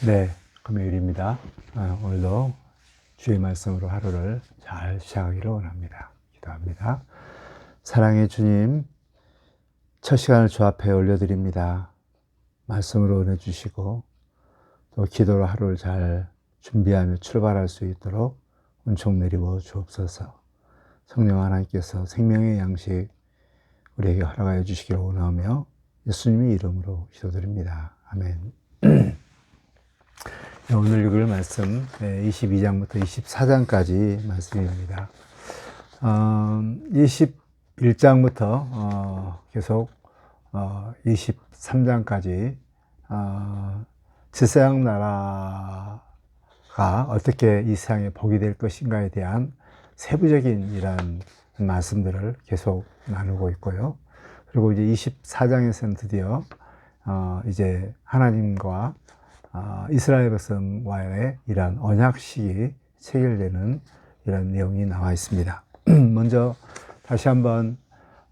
네, 금요일입니다. 오늘도 주의 말씀으로 하루를 잘 시작하기를 원합니다. 기도합니다. 사랑의 주님, 첫 시간을 주 앞에 올려드립니다. 말씀으로 은혜 주시고 또 기도로 하루를 잘 준비하며 출발할 수 있도록 은총 내리워 주옵소서. 성령 하나님께서 생명의 양식 우리에게 허락하여 주시기를 원하며 예수님의 이름으로 기도드립니다. 아멘. 오늘 읽을 말씀 22장부터 24장까지 말씀입니다. 21장부터 계속 23장까지 지세상 나라가 어떻게 이 세상에 복이 될 것인가에 대한 세부적인 이런 말씀들을 계속 나누고 있고요. 그리고 이제 24장에서는 드디어 이제 하나님과 이스라엘 백성과의 이런 언약식이 체결되는 이런 내용이 나와 있습니다. 먼저 다시 한번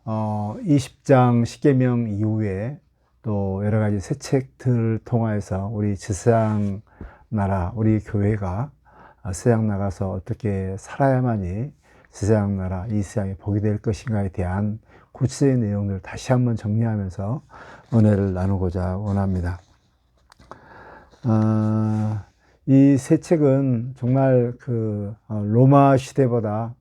20장 십계명 이후에 또 여러 가지 새 책들을 통해서 우리 지세상 나라, 우리 교회가 세상 나가서 어떻게 살아야만이 지세상 나라, 이 세상에 복이 될 것인가에 대한 구체적인 내용들을 다시 한번 정리하면서 은혜를 나누고자 원합니다. 이 새 책은 정말 로마 시대보다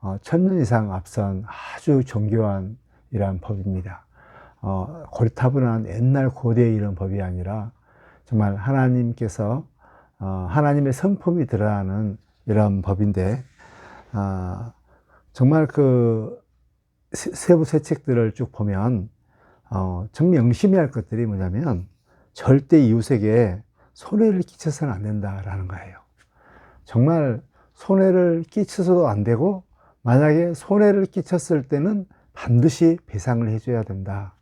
1000년 이상 앞선 아주 정교한 이러한 법입니다. 고리타분한 옛날 고대의 이런 법이 아니라 정말 하나님께서 하나님의 성품이 드러나는 이런 법인데, 정말 세부 새 책들을 쭉 보면 정말 명심해야 할 것들이 뭐냐면 절대 이웃에게 손해를 끼쳐서는 안 된다라는 거예요. 정말 손해를 끼쳐서도 안 되고, 만약에 손해를 끼쳤을 때는 반드시 배상을 해줘야 된다.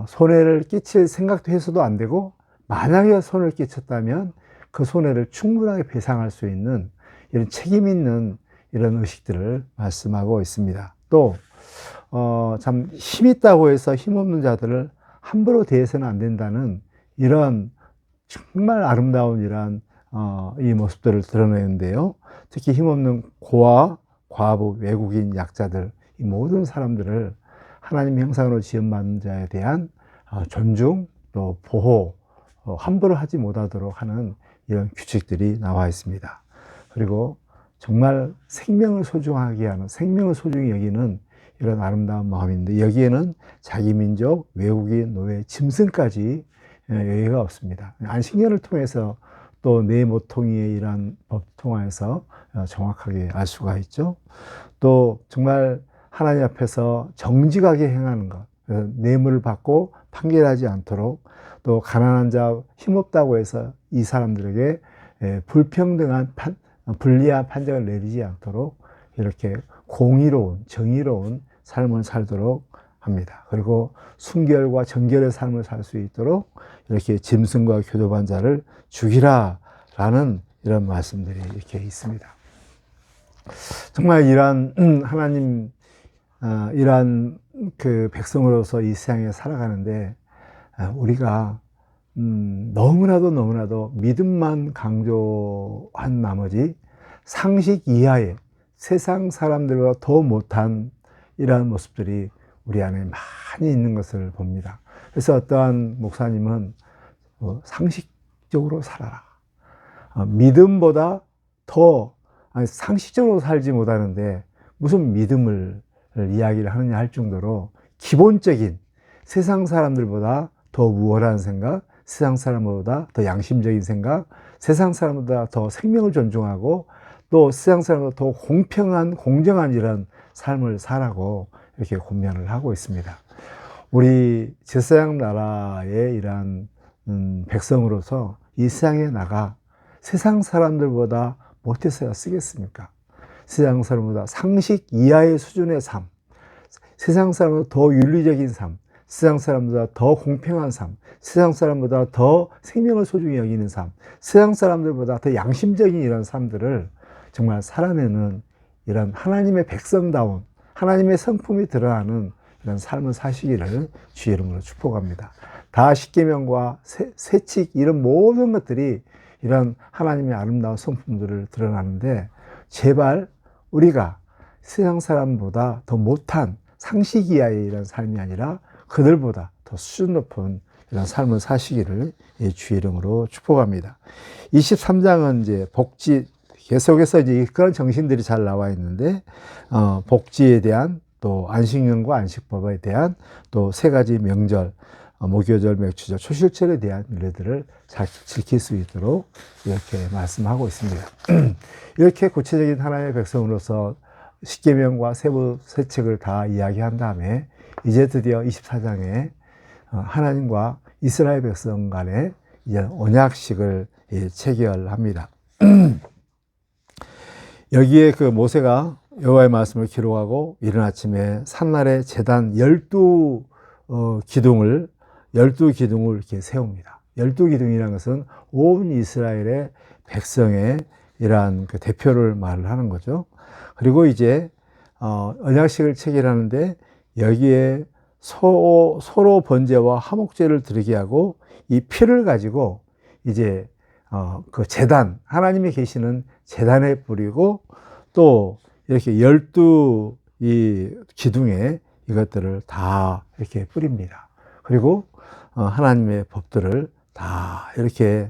손해를 끼칠 생각도 해서도 안 되고, 만약에 손해를 끼쳤다면 그 손해를 충분하게 배상할 수 있는 이런 책임 있는 이런 의식들을 말씀하고 있습니다. 또 참 힘 있다고 해서 힘없는 자들을 함부로 대해서는 안 된다는 이런 정말 아름다운 이러한 이 모습들을 드러내는데요. 특히 힘없는 고아, 과부, 외국인, 약자들, 이 모든 사람들을 하나님 형상으로 지음받은 자에 대한 존중, 또 보호, 함부로 하지 못하도록 하는 이런 규칙들이 나와 있습니다. 그리고 정말 생명을 소중하게 하는, 생명을 소중히 여기는 이런 아름다운 마음인데, 여기에는 자기 민족, 외국인, 노예, 짐승까지 여유가 없습니다. 안식년을 통해서 또 내 모퉁이의 이러한 법 통해서 정확하게 알 수가 있죠. 또 정말 하나님 앞에서 정직하게 행하는 것, 뇌물을 받고 판결하지 않도록, 또 가난한 자, 힘없다고 해서 이 사람들에게 불평등한 불리한 판정을 내리지 않도록 이렇게 공의로운, 정의로운 삶을 살도록 합니다. 그리고 순결과 정결의 삶을 살 수 있도록 이렇게 짐승과 교도한 자를 죽이라 라는 이런 말씀들이 이렇게 있습니다. 정말 이러한 하나님, 이러한 백성으로서 이 세상에 살아가는데, 우리가 너무나도 믿음만 강조한 나머지 상식 이하의 세상 사람들보다 더 못한 이러한 모습들이 우리 안에 많이 있는 것을 봅니다. 그래서 어떠한 목사님은 상식적으로 살아라. 믿음보다 더 상식적으로 살지 못하는데 무슨 믿음을 이야기를 하느냐 할 정도로 기본적인 세상 사람들보다 더 우월한 생각, 세상 사람보다 더 양심적인 생각, 세상 사람보다 더 생명을 존중하고 또 세상 사람보다 더 공평한, 공정한 이런 삶을 살라고 이렇게 권면을 하고 있습니다. 우리 제사장 나라의 이러한 백성으로서 이 세상에 나가 세상 사람들보다 못해서야 쓰겠습니까? 세상 사람보다 상식 이하의 수준의 삶, 세상 사람보다 더 윤리적인 삶, 세상 사람보다 더 공평한 삶, 세상 사람보다 더 생명을 소중히 여기는 삶, 세상 사람들보다 더 양심적인 이런 삶들을 정말 살아내는 이런 하나님의 백성다운 하나님의 성품이 드러나는 이런 삶을 사시기를 주의 이름으로 축복합니다. 다 십계명과 세칙 이런 모든 것들이 이런 하나님의 아름다운 성품들을 드러나는데, 제발 우리가 세상 사람보다 더 못한 상식 이하의 이런 삶이 아니라 그들보다 더 수준 높은 이런 삶을 사시기를 주의 이름으로 축복합니다. 23장은 이제 복지, 계속해서 이제 그런 정신들이 잘 나와 있는데, 복지에 대한, 또 안식년과 안식법에 대한, 또 세 가지 명절, 목요절, 맥주절, 초실절에 대한 윤례들을 잘 지킬 수 있도록 이렇게 말씀하고 있습니다. 이렇게 구체적인 하나님의 백성으로서 십계명과 세부 세책을 다 이야기한 다음에 이제 드디어 24장에 하나님과 이스라엘 백성 간의 이제 언약식을 체결합니다. 여기에 그 모세가 여호와의 말씀을 기록하고 이른 아침에 산날에 제단 12기둥을 이렇게 세웁니다. 12기둥이라는 것은 온 이스라엘의 백성의 이러한 그 대표를 말을 하는 거죠. 그리고 이제 언약식을 체결하는데 여기에 소로 번제와 화목제를 드리게 하고, 이 피를 가지고 이제 그 제단, 하나님이 계시는 제단에 뿌리고, 또 이렇게 12이 기둥에 이것들을 다 이렇게 뿌립니다. 그리고 하나님의 법들을 다 이렇게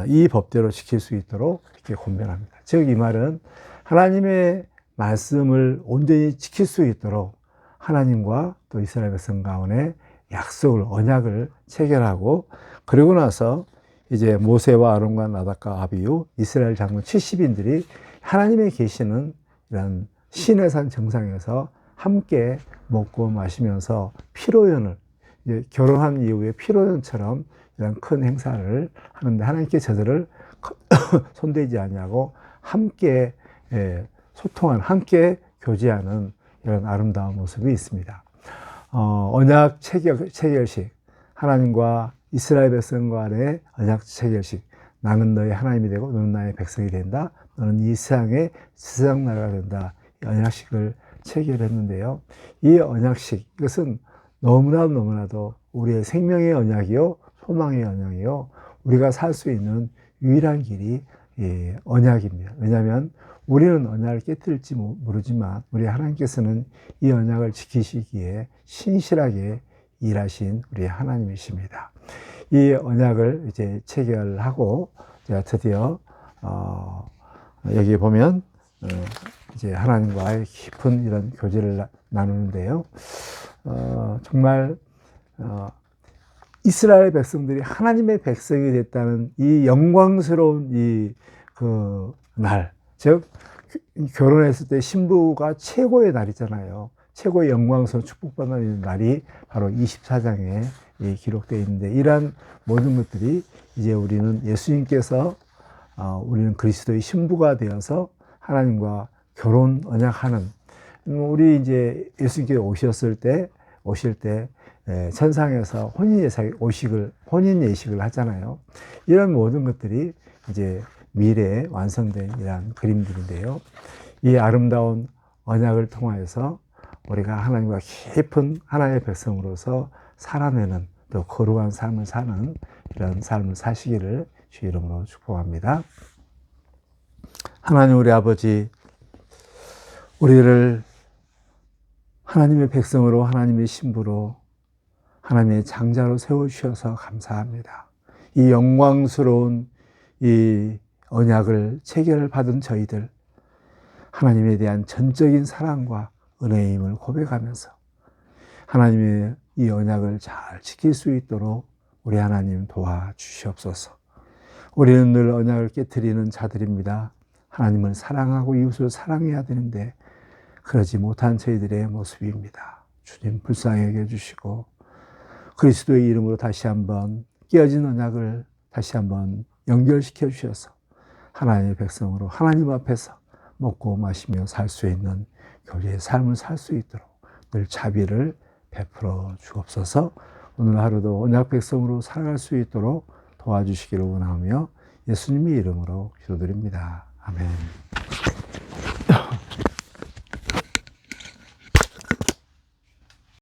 이 법대로 지킬 수 있도록 이렇게 권면합니다. 즉, 이 말은 하나님의 말씀을 온전히 지킬 수 있도록 하나님과 또 이스라엘 백성 가운데 약속을, 언약을 체결하고, 그리고 나서 이제 모세와 아론과 나답과 아비후 이스라엘 장로 70인들이 하나님의 계시는 이런 시내산 정상에서 함께 먹고 마시면서 피로연을, 이제 결혼한 이후에 피로연처럼 이런 큰 행사를 하는데, 하나님께 저들을 손대지 아니하고 함께 소통하는, 함께 교제하는 이런 아름다운 모습이 있습니다. 언약 체결식, 하나님과 이스라엘 백성 간의 언약 체결식. 나는 너의 하나님이 되고 너는 나의 백성이 된다. 너는 이 세상의 지상 나라가 된다. 이 언약식을 체결했는데요. 이 언약식, 이것은 너무나도 우리의 생명의 언약이요, 소망의 언약이요, 우리가 살 수 있는 유일한 길이 언약입니다. 왜냐하면 우리는 언약을 깨뜨릴지 모르지만 우리 하나님께서는 이 언약을 지키시기에 신실하게 일하신 우리 하나님이십니다. 이 언약을 이제 체결하고 제가 드디어 여기 보면 이제 하나님과의 깊은 이런 교제를 나누는데요. 정말 이스라엘 백성들이 하나님의 백성이 됐다는 이 영광스러운 그 날, 즉 결혼했을 때 신부가 최고의 날이잖아요. 최고의 영광스러운 축복받는 날이 바로 24장에 기록되어 있는데, 이러한 모든 것들이 이제 우리는 예수님께서 우리는 그리스도의 신부가 되어서 하나님과 결혼 언약하는, 우리 이제 예수님께서 오실 때 천상에서 혼인 예식을 하잖아요. 이런 모든 것들이 이제 미래에 완성된 이러한 그림들인데요. 이 아름다운 언약을 통하여서 우리가 하나님과 깊은 하나님의 백성으로서 살아내는, 또 거룩한 삶을 사는 이런 삶을 사시기를 주 이름으로 축복합니다. 하나님 우리 아버지, 우리를 하나님의 백성으로, 하나님의 신부로, 하나님의 장자로 세워주셔서 감사합니다. 이 영광스러운 이 언약을 체결을 받은 저희들, 하나님에 대한 전적인 사랑과 은혜임을 고백하면서 하나님의 이 언약을 잘 지킬 수 있도록 우리 하나님 도와주시옵소서. 우리는 늘 언약을 깨트리는 자들입니다. 하나님을 사랑하고 이웃을 사랑해야 되는데 그러지 못한 저희들의 모습입니다. 주님 불쌍히 여겨주시고 그리스도의 이름으로 다시 한번 깨어진 언약을 다시 한번 연결시켜 주셔서 하나님의 백성으로 하나님 앞에서 먹고 마시며 살 수 있는 교제의 삶을 살 수 있도록 늘 자비를 베풀어 주옵소서. 오늘 하루도 언약 백성으로 살아갈 수 있도록 도와주시기를 원하며 예수님의 이름으로 기도드립니다. 아멘.